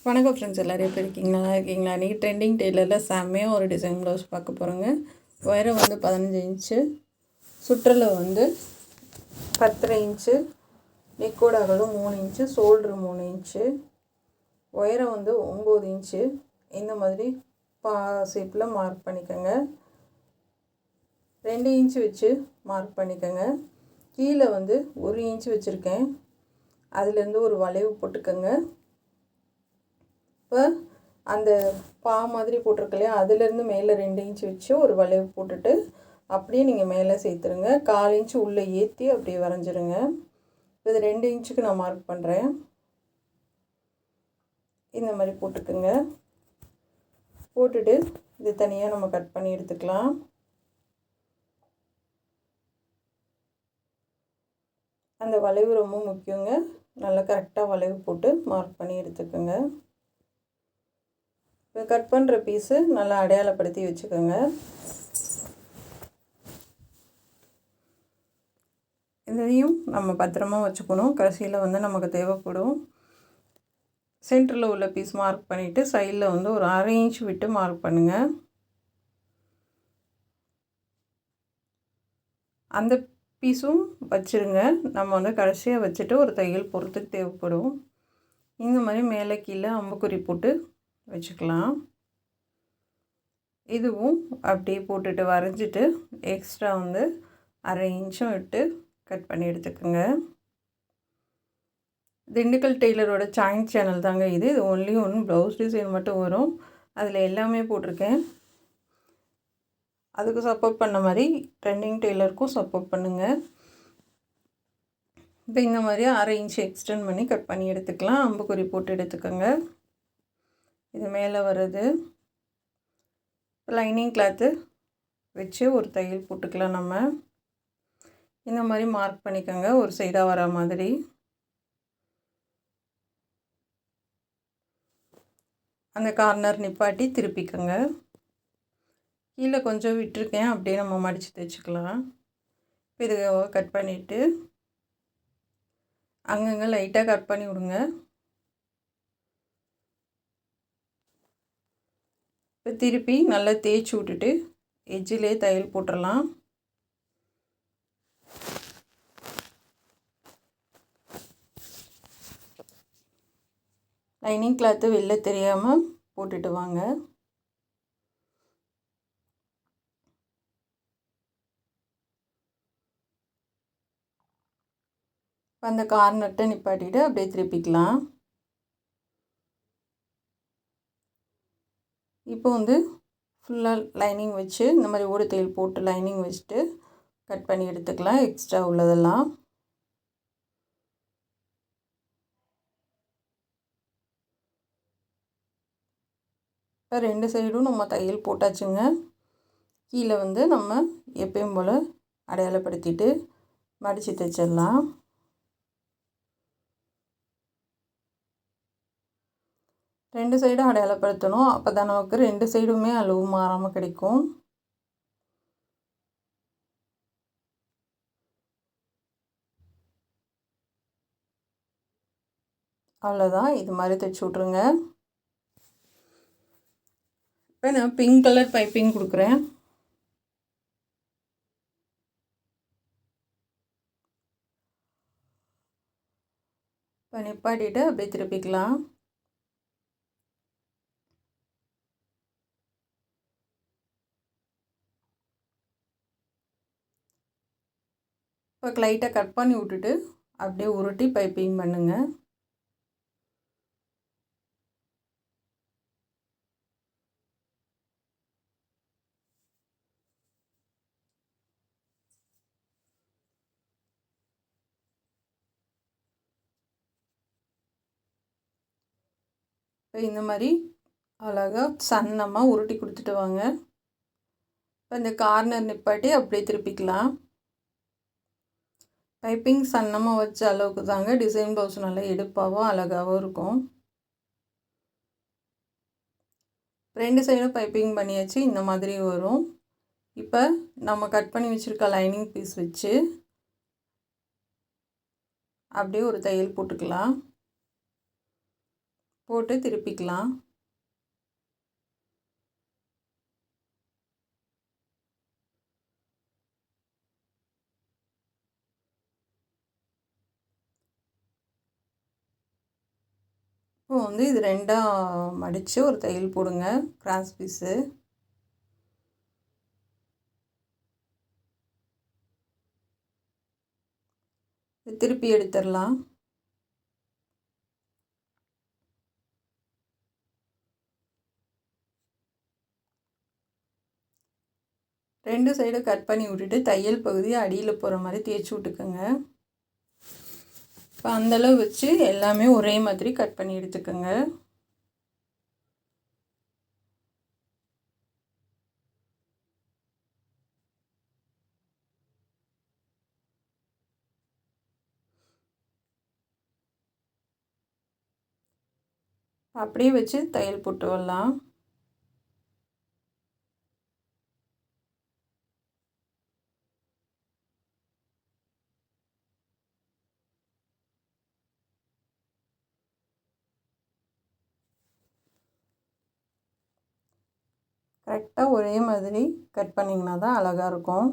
வணக்கம் ஃப்ரெண்ட்ஸ், எல்லோரும் எப்படி இருக்கீங்களா? நல்லா இருக்கீங்களா? இன்றைக்கி ட்ரெண்டிங் டெய்லரில் செம்மையாக ஒரு டிசைன் ப்ளவுஸ் பார்க்க போகிறோங்க. உயரம் 15 இன்ச்சு, சுற்றளவு 10 இன்ச்சு, நெக்கோட அகலம் 3 இன்ச்சு, ஷோல்ட்ரு 3 இன்ச்சு, உயரம் 9 இன்ச்சு. இந்த மாதிரி ஷேப்பில் மார்க் பண்ணிக்கோங்க. 2 இன்ச்சு வச்சு மார்க் பண்ணிக்கோங்க. கீழே 1 இன்ச்சு வச்சுருக்கேன். அதுலேருந்து ஒரு வளைவு போட்டுக்கோங்க. இப்போ அந்த மாதிரி போட்டிருக்கு இல்லையா, அதுலேருந்து மேலே 2 இன்ச்சு வச்சு ஒரு வளைவு போட்டுட்டு அப்படியே நீங்கள் மேலே சேர்த்துருங்க. 1/4 இன்ச்சு உள்ளே ஏற்றி அப்படியே வரைஞ்சிருங்க. இது 2 இன்ச்சுக்கு நான் மார்க் பண்ணுறேன். இந்த மாதிரி போட்டுக்குங்க. போட்டுட்டு இது தனியாக நம்ம கட் பண்ணி எடுத்துக்கலாம். அந்த வளைவு ரொம்ப முக்கியங்க. நல்லா கரெக்டாக வளைவு போட்டு மார்க் பண்ணி எடுத்துக்கோங்க. இப்போ கட் பண்ணுற பீஸு நல்லா அடையாளப்படுத்தி வச்சுக்கோங்க. இதையும் நம்ம பத்திரமா வச்சுக்கணும். கடைசியில் நமக்கு தேவைப்படும். சென்டரில் உள்ள பீஸ் மார்க் பண்ணிவிட்டு சைடில் ஒரு 1/2 இன்ச் விட்டு மார்க் பண்ணுங்கள். அந்த பீஸும் வச்சுருங்க. நம்ம கடைசியாக வச்சுட்டு ஒரு தையல் போடுறதுக்கு தேவைப்படும். இந்த மாதிரி மேலே கீழே அம்புக்குறி போட்டு வச்சுக்கலாம். இதுவும் அப்படியே போட்டுட்டு வரைஞ்சிட்டு எக்ஸ்ட்ரா 1/2 இன்ச்சும் விட்டு கட் பண்ணி எடுத்துக்கோங்க. திண்டுக்கல் டெய்லரோட சாயின்ட் சேனல் தாங்க இது. ஒன்லி ப்ளவுஸ் டிசைன் மட்டும் வரும். அதில் எல்லாமே போட்டிருக்கேன். அதுக்கு சப்போர்ட் பண்ண மாதிரி ட்ரெண்டிங் டெய்லருக்கும் சப்போர்ட் பண்ணுங்கள். இப்போ இந்த மாதிரி 1/2 இன்ச்சு எக்ஸ்டெண்ட் பண்ணி கட் பண்ணி எடுத்துக்கலாம். அம்புக்குறி போட்டு எடுத்துக்கோங்க. இது மேலே வருது. லைனிங் கிளாத்து வச்சு ஒரு தையல் போட்டுக்கலாம். நம்ம இந்த மாதிரி மார்க் பண்ணிக்கோங்க, ஒரு சைடாக வர மாதிரி. அந்த கார்னர் நிப்பாட்டி திருப்பிக்கோங்க. கீழே கொஞ்சம் விட்டுருக்கேன், அப்படியே நம்ம மடித்து தைச்சிக்கலாம். இப்போ இதை கட் பண்ணிவிட்டு அங்கங்கே லைட்டாக கட் பண்ணி விடுங்க. இப்போ திருப்பி நல்லா தேய்ச்சி விட்டுட்டு எட்ஜிலே தையல் போட்டுடலாம். லைனிங் கிளாத்து வெளில தெரியாமல் போட்டுட்டு வாங்க. அந்த கார்னர்ட்டை நிப்பாட்டிட்டு அப்படியே திருப்பிக்கலாம். இப்போ ஃபுல்லாக லைனிங் வச்சு இந்த மாதிரி ஓடு தையல் போட்டு லைனிங் வச்சுட்டு கட் பண்ணி எடுத்துக்கலாம் எக்ஸ்ட்ரா உள்ளதெல்லாம். இப்போ 2 சைடும் நம்ம தையல் போட்டாச்சுங்க. கீழே நம்ம எப்பயும் போல் அடையாளப்படுத்திட்டு மடித்து தைச்சிடலாம். ரெண்டு சைடும் அடையாளப்படுத்தணும். அப்போ தான் நமக்கு 2 சைடுமே அளவு மாறாமல் கிடைக்கும். அவ்வளோதான், இது மாதிரி தைச்சி விட்ருங்க. இப்போ நான் பிங்க் கலர் பைப்பிங் கொடுக்குறேன். இப்போ நிப்பாட்டிட்டு அப்படியே திருப்பிக்கலாம். இப்போ லைட்டாக கட் பண்ணி விட்டுட்டு அப்படியே உருட்டி பைப்பிங் பண்ணுங்கள். இப்போ இந்த மாதிரி அழகாக சன்னமாக உருட்டி கொடுத்துட்டு வாங்க. இப்போ இந்த கார்னர் நிப்பாட்டி அப்படியே திருப்பிக்கலாம். பைப்பிங் சன்னமாக வச்ச அளவுக்கு தாங்க டிசைன் ப்ளவுஸ் நல்லா எடுப்பாகவும் அழகாகவும் இருக்கும். 2 சைடும் பைப்பிங் பண்ணியாச்சு. இந்த மாதிரி வரும். இப்போ நம்ம கட் பண்ணி வச்சுருக்க லைனிங் பீஸ் வச்சு அப்படியே ஒரு தையல் போட்டுக்கலாம். போட்டு திருப்பிக்கலாம். இப்போ வந்து இது 2ஆக மடித்து ஒரு தையல் போடுங்க. கிராஸ் பீஸு திருப்பி எடுத்துடலாம். ரெண்டு சைடும் கட் பண்ணி விட்டுட்டு தையல் பகுதி அடியில் போகிற மாதிரி தேய்ச்சி விட்டுக்கோங்க. இப்போ அந்தளவு வச்சு எல்லாமே ஒரே மாதிரி கட் பண்ணி எடுத்துக்கோங்க. அப்படியே வச்சு தையல் போட்டு வரலாம். கரெக்டாக ஒரே மாதிரி கட் பண்ணிங்கன்னா தான் அழகாக இருக்கும்.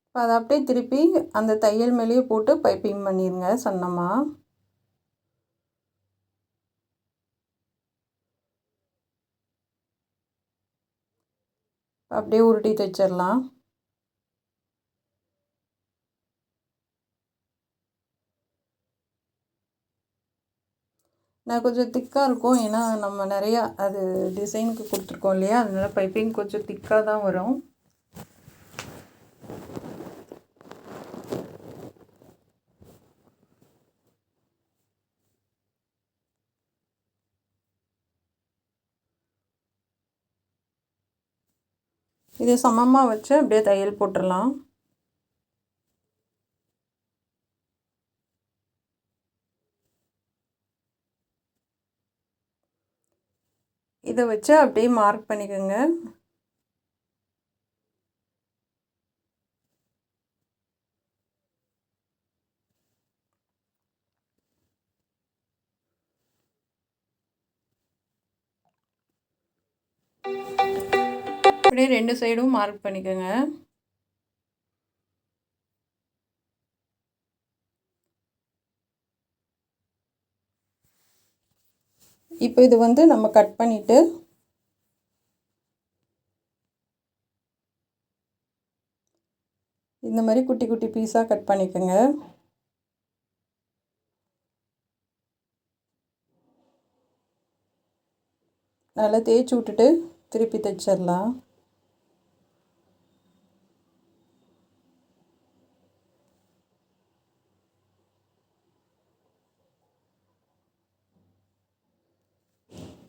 இப்போ அதை அப்படியே திருப்பி அந்த தையல் மேலேயே போட்டு பைப்பிங் பண்ணிடுங்க சன்னமாக. அப்படியே உருட்டி தைச்சிடலாம். நான் கொஞ்சம் திக்காக இருக்கும், ஏன்னா நம்ம நிறையா அது டிசைனுக்கு கொடுத்துருக்கோம் இல்லையா, அதனால பைப்பிங் கொஞ்சம் திக்காக தான் வரும். இது சமமாக வச்சு அப்படியே தையல் போட்டுடலாம். இதை வச்சு அப்படியே மார்க் பண்ணிக்கோங்க. அப்படியே ரெண்டு சைடும் மார்க் பண்ணிக்கோங்க. இப்போ இது வந்து நம்ம கட் பண்ணிவிட்டு இந்த மாதிரி குட்டி குட்டி பீஸாக கட் பண்ணிக்கோங்க. நல்லா தேய்ச்சி விட்டுட்டு திருப்பி தைச்சிடலாம்.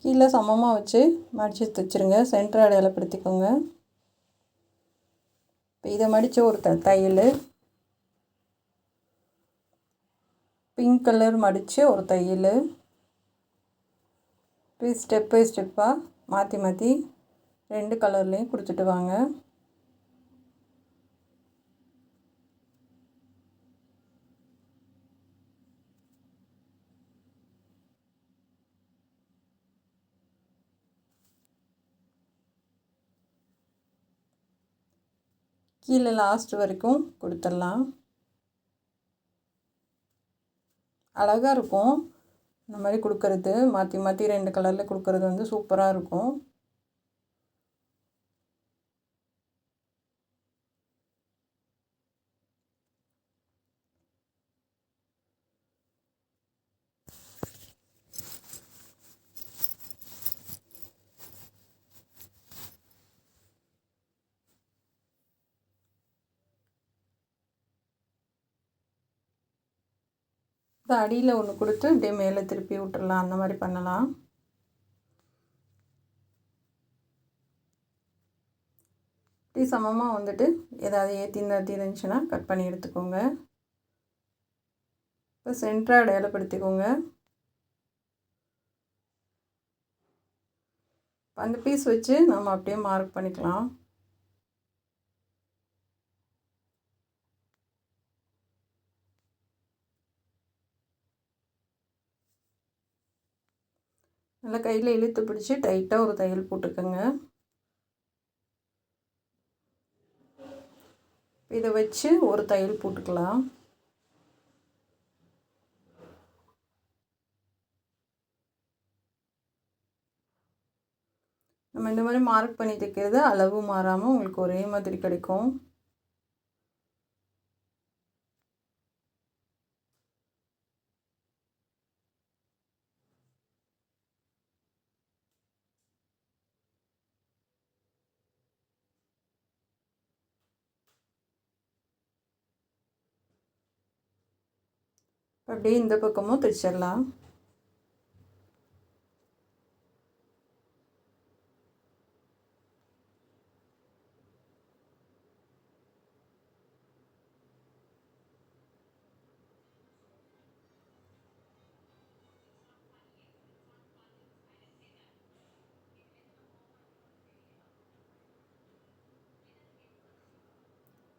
கீழே சமமாக வச்சு மடித்து தைச்சிருங்க. சென்டர் அடையாளப்படுத்திக்கோங்க. இப்போ இதை மடித்த ஒரு தையல், பிங்க் கலர் மடித்து ஒரு தையல், இப்படி ஸ்டெப் பை ஸ்டெப்பாக மாற்றி மாற்றி ரெண்டு கலர்லேயும் கொடுத்துட்டு வாங்க. கீழே லாஸ்ட் வரைக்கும் கொடுத்துடலாம். அழகாக இருக்கும் இந்த மாதிரி கொடுக்கறது. மாற்றி மாற்றி ரெண்டு கலரில் கொடுக்கறது வந்து சூப்பராக இருக்கும். அடியில் ஒன்று கொடுத்து அப்படியே மேலே திருப்பி விட்டுடலாம். அந்த மாதிரி பண்ணலாம். இப்படி சமமாக வந்துட்டு ஏதாவது ஏற்றி இருந்துச்சுன்னா கட் பண்ணி எடுத்துக்கோங்க. இப்போ சென்டராக அடையாளப்படுத்திக்கோங்க. அந்த பீஸ் வச்சு நம்ம அப்படியே மார்க் பண்ணிக்கலாம். நல்லா கையில் இழுத்து பிடிச்சி டைட்டாக ஒரு தையல் போட்டுக்கோங்க. இதை வச்சு ஒரு தையல் போட்டுக்கலாம். நம்ம இந்த மாதிரி மார்க் பண்ணி தைக்கிறது அளவு மாறாமல் உங்களுக்கு ஒரே மாதிரி கிடைக்கும். அப்படியே இந்த பக்கமும் தைச்சிடலாம்.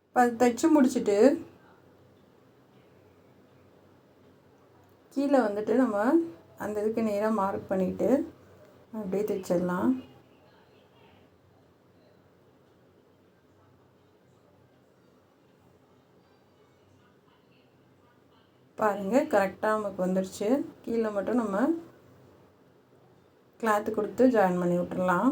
இப்போ அது தைச்சி முடிச்சுட்டு கீழே வந்துட்டு நம்ம அந்த இதுக்கு நேராக மார்க் பண்ணிவிட்டு அப்படியே தைச்சிடலாம். பாருங்கள், கரெக்டாக நமக்கு வந்துடுச்சு. கீழே மட்டும் நம்ம கிளாத்து கொடுத்து ஜாயின் பண்ணி விட்டுடலாம்.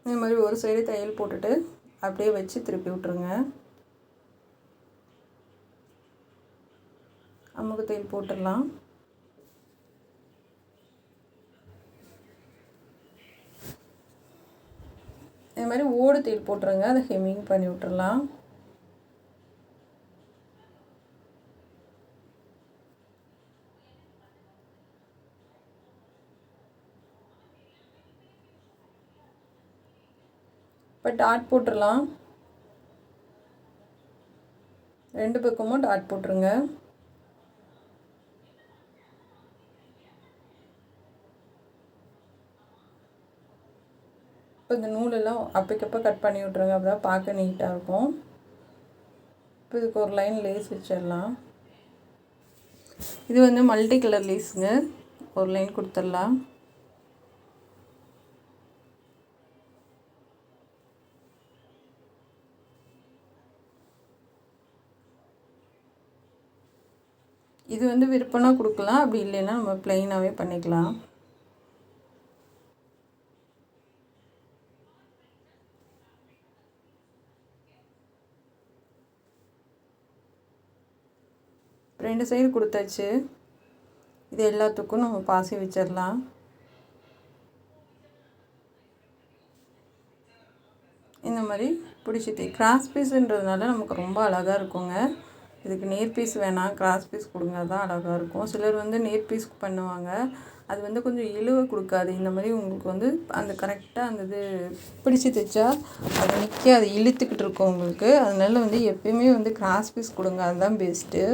இந்த மாதிரி ஒரு சைடு தையல் போட்டுட்டு அப்படியே வச்சு திருப்பி விட்டுருங்க. அமுக்கு தையல் போட்டுடலாம். இந்த மாதிரி ஓடு தையல் போட்டுருங்க. அதை ஹெம்மிங் பண்ணி விட்டுறலாம். இப்போ டாட் போட்டுடலாம். 2 பக்கமும் டாட் போட்டுருங்க. இப்போ இந்த நூலெல்லாம் அப்பக்கப்போ கட் பண்ணி விட்ருங்க. அப்போ தான் பார்க்க நீட்டாக இருக்கும். இப்போ இதுக்கு ஒரு லைன் லேஸ் வச்சிடலாம். இது வந்து மல்டி கலர் லேஸுங்க. ஒரு லைன் கொடுத்துடலாம். இது வந்து விருப்பம்னா கொடுக்கலாம், அப்படி இல்லைன்னா நம்ம ப்ளைனாகவே பண்ணிக்கலாம். ரெண்டு சைடு கொடுத்தாச்சு. இது எல்லாத்துக்கும் நம்ம பாசி வச்சிடலாம். இந்த மாதிரி பிடிச்சிட்டு கிராஸ் பீஸுன்றதுனால நமக்கு ரொம்ப அழகாக இருக்குங்க. இதுக்கு நேர் பீஸ் வேணாம், கிராஸ் பீஸ் கொடுங்க, தான் அழகாக இருக்கும். சிலர் வந்து நேர் பீஸ் பண்ணுவாங்க, அது வந்து கொஞ்சம் இழுவை கொடுக்காது. இந்த மாதிரி உங்களுக்கு வந்து அந்த கரெக்டாக அந்த இது பிடிச்சி தைச்சா அது நிற்க அது இழுத்துக்கிட்டு இருக்கும் உங்களுக்கு. அதனால வந்து எப்பயுமே வந்து கிராஸ் பீஸ் கொடுங்க, அதுதான் பெஸ்ட்டு.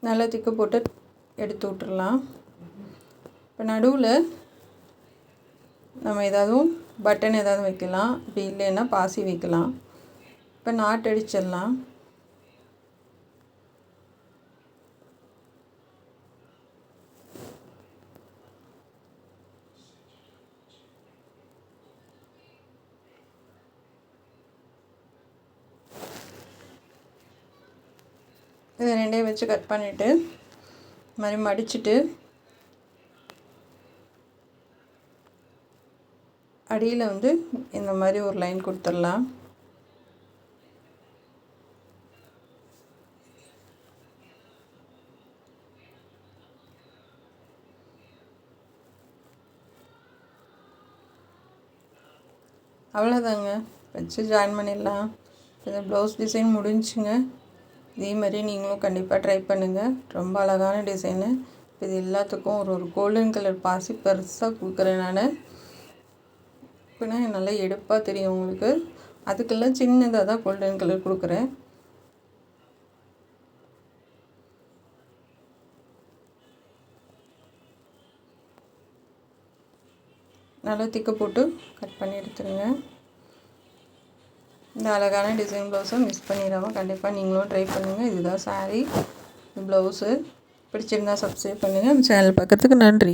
நல்லா திக்கு போட்டு எடுத்து விட்டுறலாம். இப்போ நடுவில் நம்ம ஏதாவது பட்டன் ஏதாவது வைக்கலாம், அப்படி இல்லைன்னா பாசி வைக்கலாம். இப்போ நாட் அடிச்சிடலாம். இதை ரெண்டையும் வச்சு கட் பண்ணிவிட்டு இது மாதிரி மடிச்சுட்டு அடியில் வந்து இந்த மாதிரி ஒரு லைன் கொடுத்துடலாம். அவ்வளோதாங்க, வச்சு ஜாயின் பண்ணிடலாம். இந்த ப்ளவுஸ் டிசைன் முடிஞ்சுங்க. இதே மாதிரி நீங்களும் கண்டிப்பாக ட்ரை பண்ணுங்கள். ரொம்ப அழகான டிசைனு. இது எல்லாத்துக்கும் ஒரு கோல்டன் கலர் பாசி பெருசாக கொடுக்குறேன் நான். இப்போனா நல்லா எடுப்பாக தெரியும் உங்களுக்கு. அதுக்கெல்லாம் சின்னதாக தான் கோல்டன் கலர் கொடுக்குறேன். நல்லா திக்க போட்டு கட் பண்ணி எடுத்துருங்க. இந்த அழகான டிசைன் ப்ளவுஸை மிஸ் பண்ணிடாமல் கண்டிப்பாக நீங்களும் ட்ரை பண்ணுங்கள். இதுதான் சாரீ, ப்ளவுஸு. பிடிச்சிருந்தா சப்ஸ்கிரைப் பண்ணுங்கள். நம்ம சேனல் பார்க்குறதுக்கு நன்றி.